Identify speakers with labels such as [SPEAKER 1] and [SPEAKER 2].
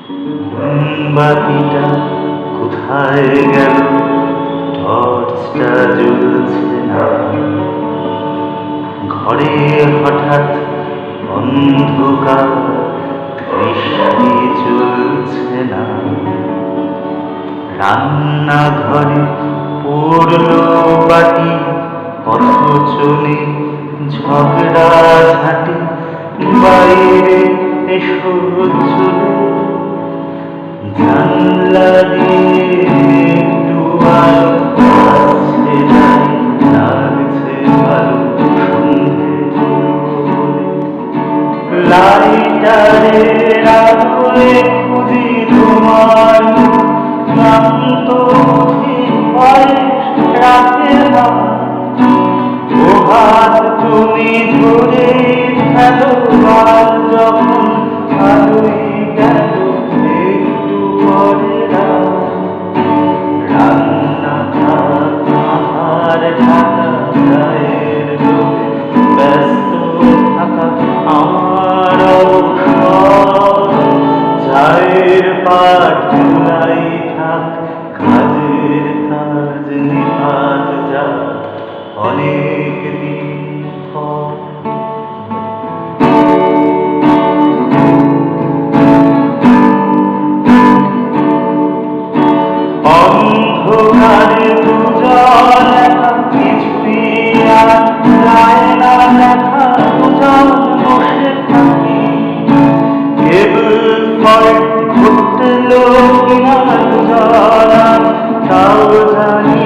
[SPEAKER 1] মোমবাতিটা কোথায় গেল, টর্চটা জ্বলছে না। ঘরে হঠাৎ অন্ধকার, বৃষ্টি চলছে না। রান্নাঘরে পড়লো বাটি, অথচ নেই ঝগড়া ঝাঁটি। বাইরে এসো চলে, জানলা দিয়ে একটু আলো আসছে, যাই লাগছে ভালো সন্ধে। লাইটারের আলোয় খুঁজি তোমার ক্লান্ত রাতে না। ও হাত তুমি ধরে ফেলো, আর যখন আলোই গেল একটু পরে রান্না আহার ঢাকা, গায়ের জোরে ব্যস্ত থাকা আমার অবসর। চায়ের পাট চুলাই থাক, কাজের কাজ নিপাত যাক অনেক দিন পর। অন্ধকারে দুজন একা, কিছুই আর যায় না দেখা। দুজন বসে থাকি, কেবল ফল্ট ঘটলো কিনা দুজন তাও জানি